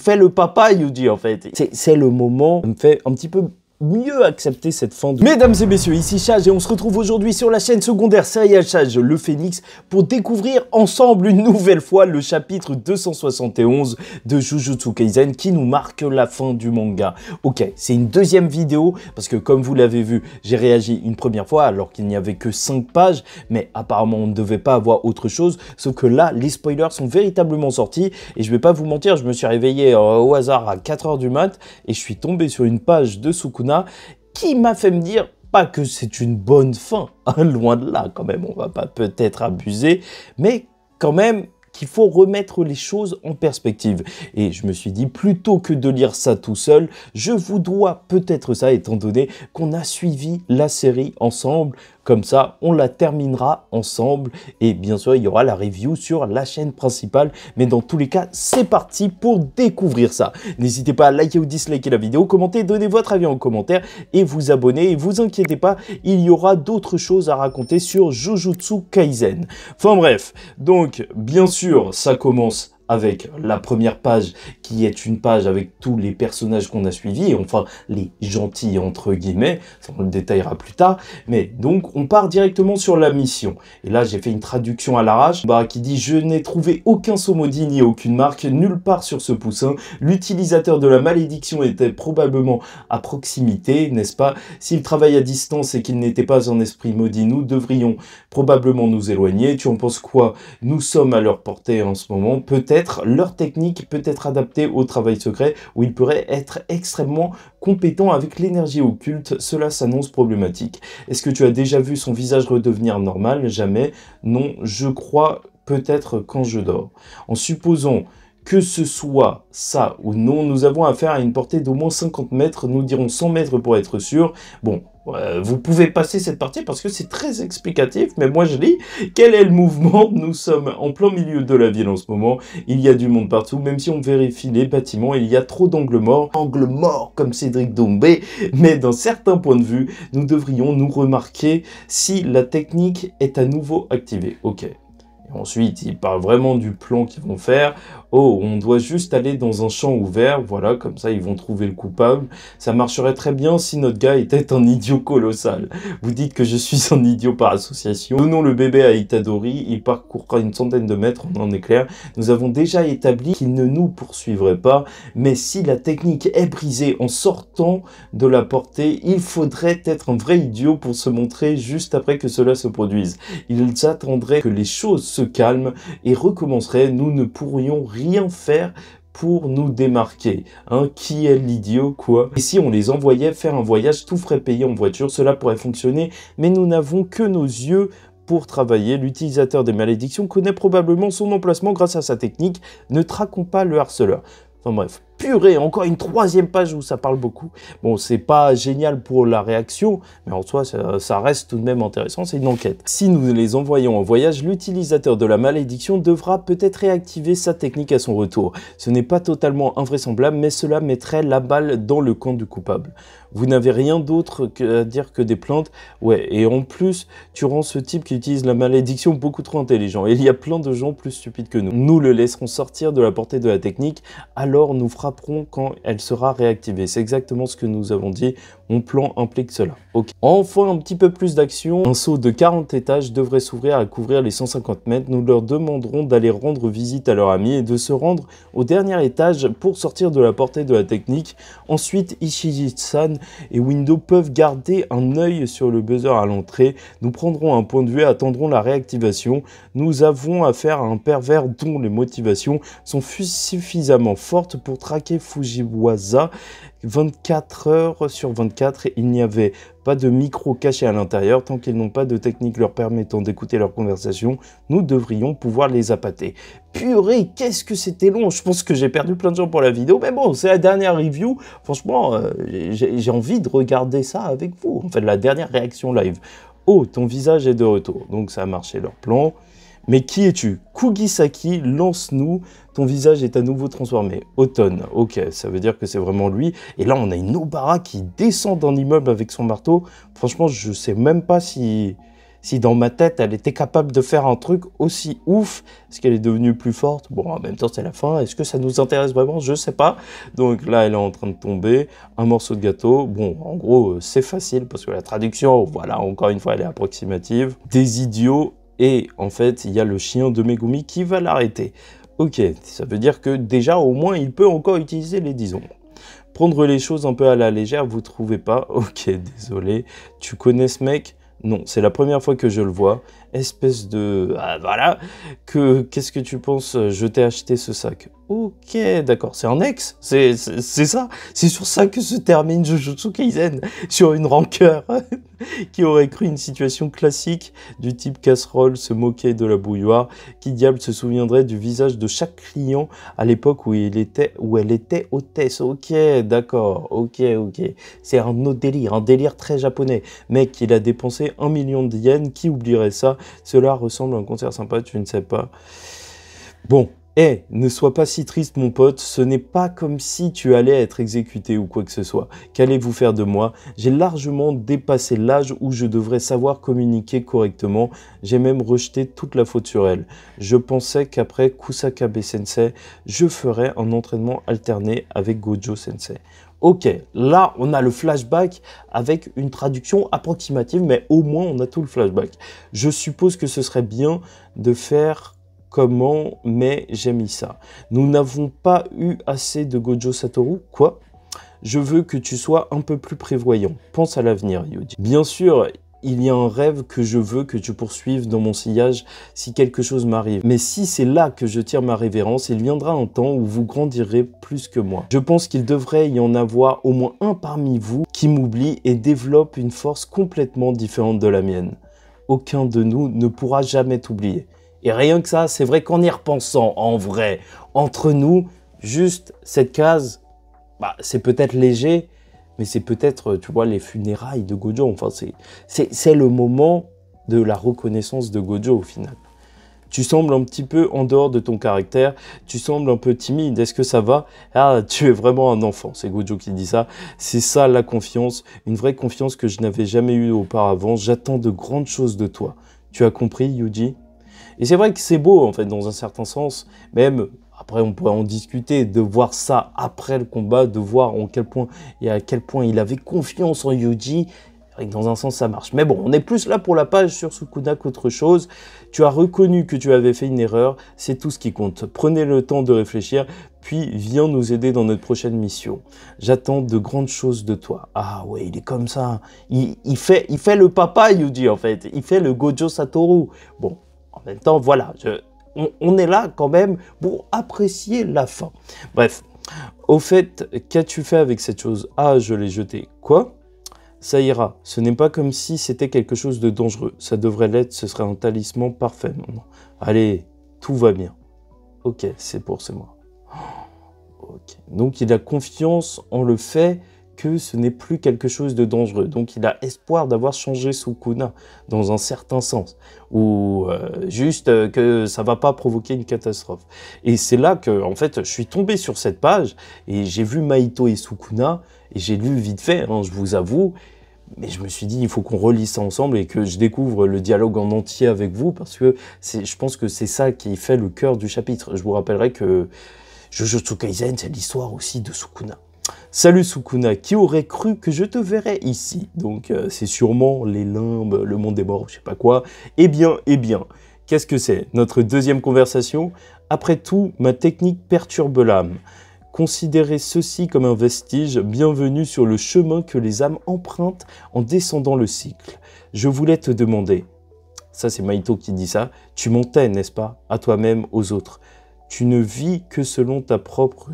fais le papa Yuji en fait. C'est le moment, ça me fait un petit peu mieux accepter cette fin de... Mesdames et messieurs, ici Chage et on se retrouve aujourd'hui sur la chaîne secondaire Serial Chage le Phénix pour découvrir ensemble une nouvelle fois le chapitre 271 de Jujutsu Kaisen qui nous marque la fin du manga. Ok, c'est une deuxième vidéo parce que comme vous l'avez vu, j'ai réagi une première fois alors qu'il n'y avait que 5 pages, mais apparemment on ne devait pas avoir autre chose, sauf que là, les spoilers sont véritablement sortis et je vais pas vous mentir, je me suis réveillé au hasard à 4 h du mat et je suis tombé sur une page de Sukuna qui m'a fait me dire, pas que c'est une bonne fin, hein, loin de là quand même, on va pas peut-être abuser, mais quand même qu'il faut remettre les choses en perspective. Et je me suis dit, plutôt que de lire ça tout seul, je vous dois peut-être ça, étant donné qu'on a suivi la série ensemble. Comme ça, on la terminera ensemble. Et bien sûr, il y aura la review sur la chaîne principale. Mais dans tous les cas, c'est parti pour découvrir ça. N'hésitez pas à liker ou disliker la vidéo, commenter, donner votre avis en commentaire et vous abonner. Et vous inquiétez pas, il y aura d'autres choses à raconter sur Jujutsu Kaisen. Enfin bref, donc bien sûr, ça commence avec la première page qui est une page avec tous les personnages qu'on a suivis, et enfin les gentils entre guillemets, ça on le détaillera plus tard, mais donc on part directement sur la mission. Et là j'ai fait une traduction à l'arrache, qui dit « Je n'ai trouvé aucun saut maudit ni aucune marque, nulle part sur ce poussin, l'utilisateur de la malédiction était probablement à proximité, n'est-ce pas? S'il travaille à distance et qu'il n'était pas un esprit maudit, nous devrions probablement nous éloigner. Tu en penses quoi? Nous sommes à leur portée en ce moment, peut-être leur technique peut être adaptée au travail secret où ils pourraient être extrêmement compétents avec l'énergie occulte. Cela s'annonce problématique. Est-ce que tu as déjà vu son visage redevenir normal? Jamais. Non, je crois peut-être quand je dors. En supposant que ce soit ça ou non, nous avons affaire à une portée d'au moins 50 mètres, nous dirons 100 mètres pour être sûr. Bon, vous pouvez passer cette partie parce que c'est très explicatif, mais moi je lis. Quel est le mouvement? Nous sommes en plein milieu de la ville en ce moment. Il y a du monde partout, même si on vérifie les bâtiments, il y a trop d'angles morts. Angles morts comme Cédric Doumbé, mais d'un certain point de vue, nous devrions nous remarquer si la technique est à nouveau activée. Ok. Et ensuite, il parle vraiment du plan qu'ils vont faire. Oh, on doit juste aller dans un champ ouvert, voilà, comme ça ils vont trouver le coupable. Ça marcherait très bien si notre gars était un idiot colossal. Vous dites que je suis un idiot par association. Donnons le bébé à Itadori, il parcourra une centaine de mètres, on en est clair. Nous avons déjà établi qu'il ne nous poursuivrait pas, mais si la technique est brisée en sortant de la portée, il faudrait être un vrai idiot pour se montrer juste après que cela se produise. Ils attendraient que les choses se calment et recommenceraient, nous ne pourrions rien faire pour nous démarquer. Hein, qui est l'idiot, quoi? Et si on les envoyait faire un voyage tout frais payé en voiture, cela pourrait fonctionner, mais nous n'avons que nos yeux pour travailler. L'utilisateur des malédictions connaît probablement son emplacement grâce à sa technique. Ne traquons pas le harceleur. Enfin bref, purée, encore une troisième page où ça parle beaucoup. Bon, c'est pas génial pour la réaction, mais en soi, ça reste tout de même intéressant, c'est une enquête. Si nous les envoyons en voyage, l'utilisateur de la malédiction devra peut-être réactiver sa technique à son retour. Ce n'est pas totalement invraisemblable, mais cela mettrait la balle dans le camp du coupable. Vous n'avez rien d'autre à dire que des plaintes? Ouais, et en plus, tu rends ce type qui utilise la malédiction beaucoup trop intelligent. Et il y a plein de gens plus stupides que nous. Nous le laisserons sortir de la portée de la technique, alors nous frapperons quand elle sera réactivée. C'est exactement ce que nous avons dit. Mon plan implique cela. Ok. Enfin, un petit peu plus d'action. Un saut de 40 étages devrait s'ouvrir à couvrir les 150 mètres. Nous leur demanderons d'aller rendre visite à leur ami et de se rendre au dernier étage pour sortir de la portée de la technique. Ensuite, Ishiji-san et Window peuvent garder un œil sur le buzzer à l'entrée. Nous prendrons un point de vue et attendrons la réactivation. Nous avons affaire à un pervers dont les motivations sont suffisamment fortes pour traquer Fujiwasa 24 heures sur 24. Il n'y avait pas de micro caché à l'intérieur. Tant qu'ils n'ont pas de technique leur permettant d'écouter leur conversation, nous devrions pouvoir les appâter. Purée, qu'est-ce que c'était long! Je pense que j'ai perdu plein de gens pour la vidéo, mais bon, c'est la dernière review. Franchement, j'ai envie de regarder ça avec vous. En fait, la dernière réaction live. Oh, ton visage est de retour. Donc ça a marché leur plan. Mais qui es-tu? Kugisaki, lance-nous. Ton visage est à nouveau transformé. Automne. Ok, ça veut dire que c'est vraiment lui. Et là, on a une Obara qui descend d'un immeuble avec son marteau. Franchement, je sais même pas si si dans ma tête, elle était capable de faire un truc aussi ouf. Est-ce qu'elle est devenue plus forte? Bon, en même temps, c'est la fin. Est-ce que ça nous intéresse vraiment? Je sais pas. Donc là, elle est en train de tomber. Un morceau de gâteau. Bon, en gros, c'est facile parce que la traduction, voilà, encore une fois, elle est approximative. Des idiots. Et en fait, il y a le chien de Megumi qui va l'arrêter. Ok, ça veut dire que déjà, au moins, il peut encore utiliser les 10 ombres. Prendre les choses un peu à la légère, vous trouvez pas? Ok, désolé. Tu connais ce mec? Non, c'est la première fois que je le vois. Espèce de... Ah, voilà. Qu'est-ce que tu penses? Je t'ai acheté ce sac. Ok, d'accord. C'est un ex? C'est ça? C'est sur ça que se termine Jujutsu Kaisen? Sur une rancœur? Qui aurait cru une situation classique du type casserole se moquer de la bouilloire? Qui diable se souviendrait du visage de chaque client à l'époque où elle était hôtesse? Ok, d'accord. Ok. C'est un autre délire, un délire très japonais. Mec, il a dépensé 1 million de yens. Qui oublierait ça? Cela ressemble à un concert sympa, tu ne sais pas. Bon. Ne sois pas si triste mon pote, ce n'est pas comme si tu allais être exécuté ou quoi que ce soit. Qu'allez-vous faire de moi? J'ai largement dépassé l'âge où je devrais savoir communiquer correctement. J'ai même rejeté toute la faute sur elle. Je pensais qu'après Kusakabe Sensei, je ferais un entraînement alterné avec Gojo Sensei. Ok, là on a le flashback avec une traduction approximative, mais au moins on a tout le flashback. Je suppose que ce serait bien de faire... Comment, mais j'ai mis ça. Nous n'avons pas eu assez de Gojo Satoru. Quoi? Je veux que tu sois un peu plus prévoyant. Pense à l'avenir, Yuji. Bien sûr, il y a un rêve que je veux que tu poursuives dans mon sillage si quelque chose m'arrive. Mais si c'est là que je tire ma révérence, il viendra un temps où vous grandirez plus que moi. Je pense qu'il devrait y en avoir au moins un parmi vous qui m'oublie et développe une force complètement différente de la mienne. Aucun de nous ne pourra jamais t'oublier. Et rien que ça, c'est vrai qu'en y repensant, en vrai, entre nous, juste cette case, bah, c'est peut-être léger, mais c'est peut-être, tu vois, les funérailles de Gojo. Enfin, c'est le moment de la reconnaissance de Gojo au final. Tu sembles un petit peu en dehors de ton caractère, tu sembles un peu timide, est-ce que ça va? Ah, tu es vraiment un enfant, c'est Gojo qui dit ça. C'est ça la confiance, une vraie confiance que je n'avais jamais eue auparavant. J'attends de grandes choses de toi. Tu as compris, Yuji? Et c'est vrai que c'est beau, en fait, dans un certain sens. Même, après, on pourrait en discuter, de voir ça après le combat, de voir en quel point et à quel point il avait confiance en Yuji. Et dans un sens, ça marche. Mais bon, on est plus là pour la page sur Sukuna qu'autre chose. Tu as reconnu que tu avais fait une erreur, c'est tout ce qui compte. Prenez le temps de réfléchir, puis viens nous aider dans notre prochaine mission. J'attends de grandes choses de toi. Ah ouais, il est comme ça. Il fait le papa, Yuji, en fait. Il fait le Gojo Satoru. Bon. En même temps, voilà, on est là quand même pour apprécier la fin. Bref, au fait, qu'as-tu fait avec cette chose? Ah, je l'ai jetée. Quoi? Ça ira, ce n'est pas comme si c'était quelque chose de dangereux. Ça devrait l'être, ce serait un talisman parfait maintenant. Allez, tout va bien. Ok, c'est moi. Ok. Donc il a confiance en le fait que ce n'est plus quelque chose de dangereux. Donc il a espoir d'avoir changé Sukuna dans un certain sens. Ou juste que ça va pas provoquer une catastrophe. Et c'est là que, en fait, je suis tombé sur cette page et j'ai vu Mahito et Sukuna et j'ai lu vite fait, hein, je vous avoue. Mais je me suis dit, il faut qu'on relise ça ensemble et que je découvre le dialogue en entier avec vous parce que je pense que c'est ça qui fait le cœur du chapitre. Je vous rappellerai que Jujutsu Kaisen, c'est l'histoire aussi de Sukuna. Salut Sukuna, qui aurait cru que je te verrais ici? Donc c'est sûrement les limbes, le monde des morts, je sais pas quoi. Eh bien, qu'est-ce que c'est? Notre deuxième conversation? Après tout, ma technique perturbe l'âme. Considérez ceci comme un vestige, bienvenue sur le chemin que les âmes empruntent en descendant le cycle. Je voulais te demander, ça c'est Mahito qui dit ça, tu mentais, n'est-ce pas? À toi-même, aux autres. Tu ne vis que selon ta propre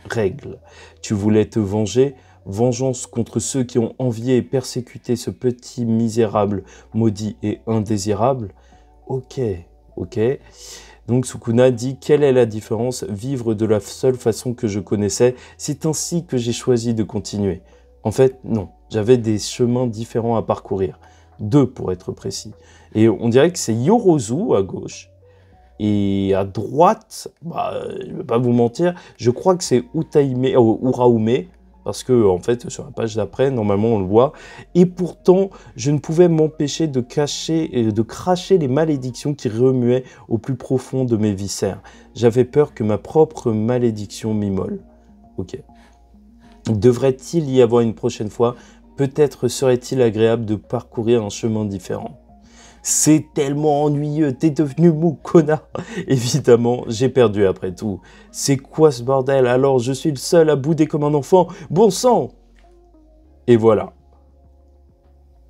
règle. Tu voulais te venger, vengeance contre ceux qui ont envié et persécuté ce petit misérable, maudit et indésirable. Ok. Donc Sukuna dit, quelle est la différence? Vivre de la seule façon que je connaissais, c'est ainsi que j'ai choisi de continuer. En fait, non, j'avais des chemins différents à parcourir. 2 pour être précis. Et on dirait que c'est Yorozu à gauche. Et à droite, je ne vais pas vous mentir, je crois que c'est Uraume. parce que en fait sur la page d'après, normalement on le voit, et pourtant je ne pouvais m'empêcher de cracher les malédictions qui remuaient au plus profond de mes viscères. J'avais peur que ma propre malédiction m'immole. Ok. Devrait-il y avoir une prochaine fois? Peut-être serait-il agréable de parcourir un chemin différent. C'est tellement ennuyeux, t'es devenu mou, connard. Évidemment, j'ai perdu après tout. C'est quoi ce bordel? Alors je suis le seul à bouder comme un enfant? Bon sang! Et voilà.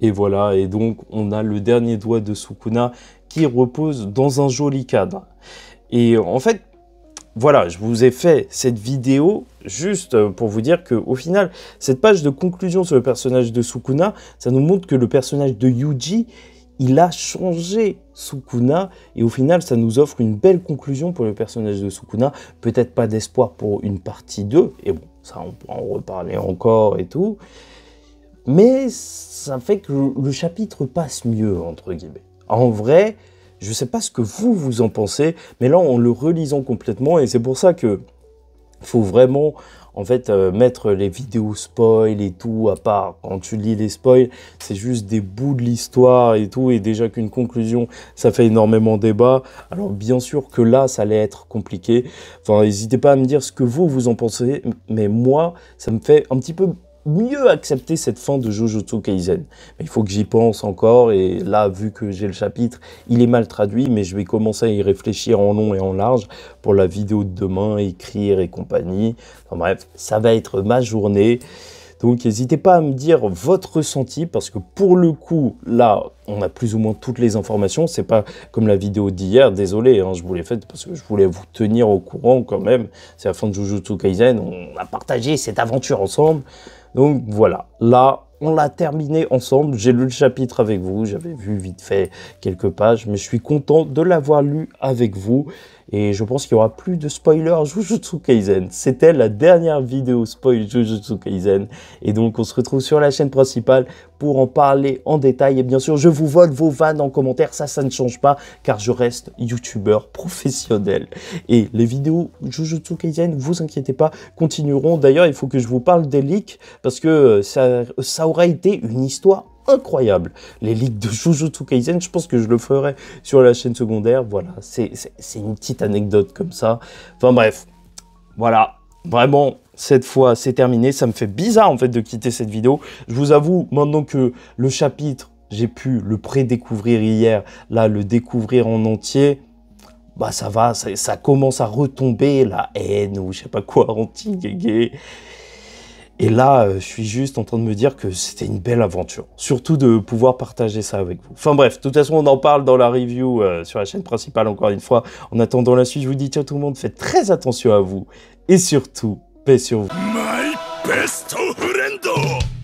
Et voilà, et donc on a le dernier doigt de Sukuna qui repose dans un joli cadre. Et en fait, voilà, je vous ai fait cette vidéo juste pour vous dire qu'au final, cette page de conclusion sur le personnage de Sukuna, ça nous montre que le personnage de Yuji, il a changé Sukuna, et au final, ça nous offre une belle conclusion pour le personnage de Sukuna. Peut-être pas d'espoir pour une partie 2, et bon, ça on peut en reparler encore et tout, mais ça fait que le chapitre passe mieux, entre guillemets. En vrai, je sais pas ce que vous en pensez, mais là, en le relisant complètement, et c'est pour ça que faut vraiment, en fait, mettre les vidéos spoil et tout à part. Quand tu lis les spoils, c'est juste des bouts de l'histoire et tout, et déjà qu'une conclusion, ça fait énormément débat. Alors bien sûr que là, ça allait être compliqué. Enfin, n'hésitez pas à me dire ce que vous en pensez, mais moi, ça me fait un petit peu mieux accepter cette fin de Jujutsu Kaisen. Mais il faut que j'y pense encore, et là, vu que j'ai le chapitre, il est mal traduit, mais je vais commencer à y réfléchir en long et en large pour la vidéo de demain, écrire et compagnie. Enfin bref, ça va être ma journée. Donc n'hésitez pas à me dire votre ressenti, parce que pour le coup, là, on a plus ou moins toutes les informations. C'est pas comme la vidéo d'hier, désolé, hein, je vous l'ai faite parce que je voulais vous tenir au courant quand même. C'est la fin de Jujutsu Kaisen, on a partagé cette aventure ensemble. Donc voilà, là, on l'a terminé ensemble. J'ai lu le chapitre avec vous, j'avais vu vite fait quelques pages, mais je suis content de l'avoir lu avec vous. Et je pense qu'il n'y aura plus de spoilers Jujutsu Kaisen. C'était la dernière vidéo spoil Jujutsu Kaisen. Et donc, on se retrouve sur la chaîne principale pour en parler en détail. Et bien sûr, je vous vole vos vannes en commentaire. Ça ne change pas, car je reste youtubeur professionnel. Et les vidéos Jujutsu Kaisen, vous inquiétez pas, continueront. D'ailleurs, il faut que je vous parle des leaks, parce que ça aura été une histoire incroyable. Les leaks de Jujutsu Kaisen, je pense que je le ferai sur la chaîne secondaire. Voilà, c'est une petite anecdote comme ça. Enfin bref, voilà, vraiment, cette fois, c'est terminé. Ça me fait bizarre, en fait, de quitter cette vidéo. Je vous avoue, maintenant que le chapitre, j'ai pu le prédécouvrir hier, là, le découvrir en entier, bah ça va, ça commence à retomber, la haine ou je sais pas quoi, anti-gay. Et là, je suis juste en train de me dire que c'était une belle aventure. Surtout de pouvoir partager ça avec vous. Enfin bref, de toute façon, on en parle dans la review sur la chaîne principale, encore une fois. En attendant la suite, je vous dis ciao tout le monde, faites très attention à vous. Et surtout, paix sur vous. My best friend.